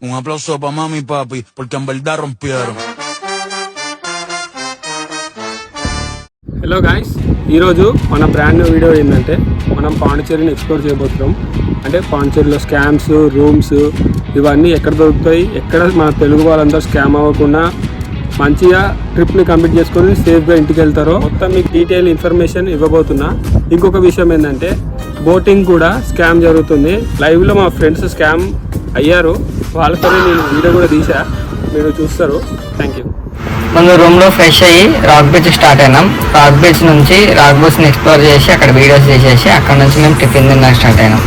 Un aplauso para mami y papi, porque en verdad rompieron. Hello guys, ఈరోజు మన brand new video ఏంటంటే మనం పాండిచేరిని explore చేయబోతున్నాం. అంటే పాండిచేరిలో స్కామ్స్, రూమ్స్ ఇవన్నీ ఎక్కడ దొరుకుతాయి, ఎక్కడ మన తెలుగు వాళ్ళందరూ స్కామ్ అవ్వకుండా మంచిగా ట్రిప్ని కంప్లీట్ చేసుకొని సేఫ్గా ఇంటికి వెళ్తారో మొత్తం మీకు డీటెయిల్ ఇన్ఫర్మేషన్ ఇవ్వబోతున్నా. ఇంకొక విషయం ఏంటంటే బోటింగ్ కూడా స్కామ్ జరుగుతుంది. లైవ్లో మా ఫ్రెండ్స్ స్కామ్ అయ్యారు, వాళ్ళతోనే నేను వీడియో కూడా తీసా, మీరు చూస్తారు. Thank you. ముందు రూమ్లో ఫ్రెష్ అయ్యి రాక్ బీచ్ స్టార్ట్ అయినాం. రాక్ బీచ్ నుంచి రాక్ బీచ్ని ఎక్స్ప్లోర్ చేసి అక్కడ వీడియోస్ చేసేసి అక్కడ నుంచి మేము టిఫిన్ తినడానికి స్టార్ట్ అయినాం.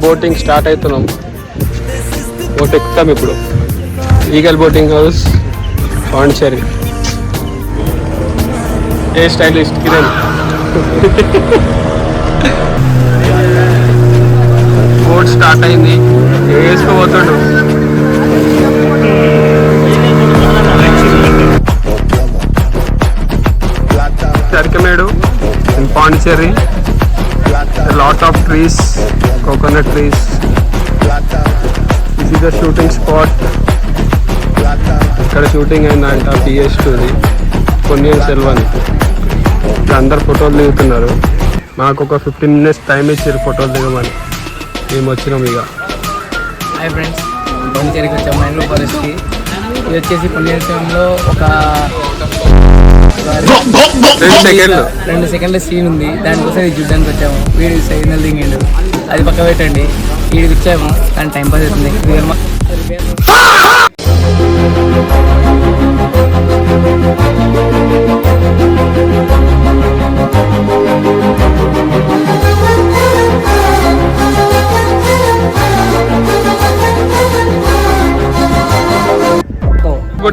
బోటింగ్ స్టార్ట్ అవుతున్నాం. బోట్ ఎక్కుతాం ఇప్పుడు. Eagle boating house, Pondicherry. A stylist Kiran. Boat start అయింది, వేసుకోబోతాడు. చరికమేడు in Pondicherry. Lot of trees, coconut trees. This is the shooting spot. ఇక్కడ షూటింగ్ అయిందంట PS2ది, పొన్నియిన్ సెల్వన్. అందరు ఫోటోలు దిగుతున్నారు. మాకు ఒక 15 minutes టైం ఇచ్చారు ఫోటోలు దిగమని. మేము వచ్చినాం ఇక. హాయ్ ఫ్రెండ్స్, పాండిచేరికి వచ్చాము. మైండ్లో ఫారెస్ట్కి. ఇది వచ్చేసి పొన్నియిన్ సెల్వన్లో ఒక 2 సెకండ్ల సీన్ ఉంది. దానికోసం ఇది చూడడానికి వచ్చాము. వీడు సిగ్నల్ దిగిండు, అది పక్క పెట్టండి. వీడికి ఇచ్చాము, కానీ టైం పాస్ అవుతుంది.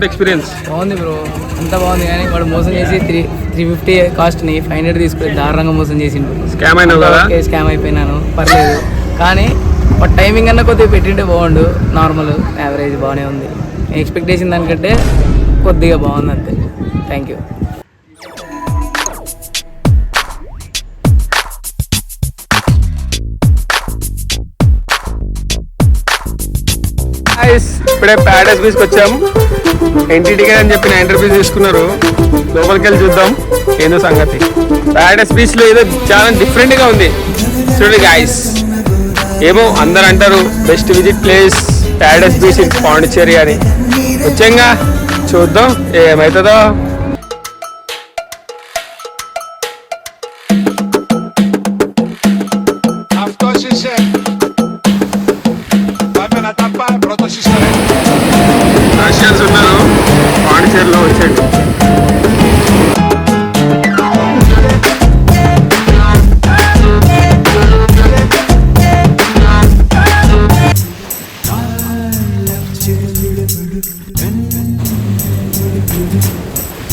ఎక్స్పీరియన్స్ బాగుంది బ్రో, అంతా బాగుంది. కానీ వాడు మోసం చేసి 350 కాస్ట్ని 500 తీసుకుని దారుణంగా మోసం చేసిండు. స్కామ్ అయినావు కదా? స్కామ్ అయిపోయినాను, పర్లేదు. కానీ వాడు టైమింగ్ అన్న కొద్దిగా పెట్టింటే బాగుండు. నార్మల్ యావరేజ్ బాగానే ఉంది. ఎక్స్పెక్ట్ చేసిన దానికంటే కొద్దిగా బాగుంది అంతే. Thank you. ఇప్పుడే ప్యారడైస్ బీచ్కి వచ్చాము. ఎంట్రీ టికెట్ అని చెప్పి 90 రూపీస్ తీసుకున్నారు. లోపలికి వెళ్ళి చూద్దాం ఏందో సంగతి. ప్యారడైస్ బీచ్లో ఏదో చాలా డిఫరెంట్గా ఉంది. చూడండి గాయ్స్, ఏమో అందరు అంటారు best visit place Paradise beach in Pondicherry అని. వచ్చాంగా, చూద్దాం ఏమవుతుందో. రష్యన్స్ ఉన్నారు పాండిచేరిలో. వచ్చాడు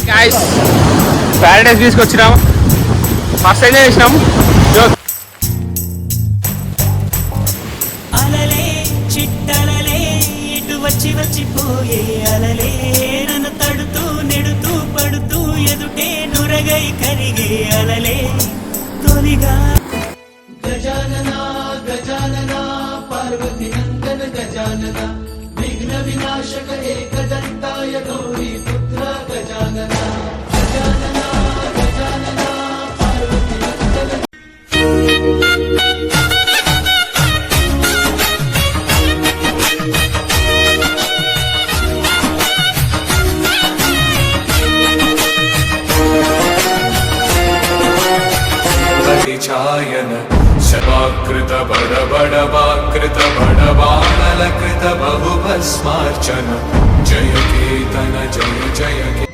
గాయ్స్, ప్యారడైస్ బీచ్కి వచ్చినాం. ఫస్ట్ ఎంజాయ్ చేసినాం. వచ్చి వచ్చిపోయే అలలే నన్ను తడుతూ నెడుతూ పడుతూ ఎదుటే నురగై కరిగే అలలే తొలిగా. గజానన గజానన పార్వతి నందన గజానన విఘ్న వినాశక ఏకదంతాయ గౌరీ పుత్ర గజానన గజానన గజానన పార్వతి నందన. ఛాయన శవాకృత బడ బడవాకృత బడవానలకృత బహుభస్మార్చన జయ కేతన జయ జయ కే.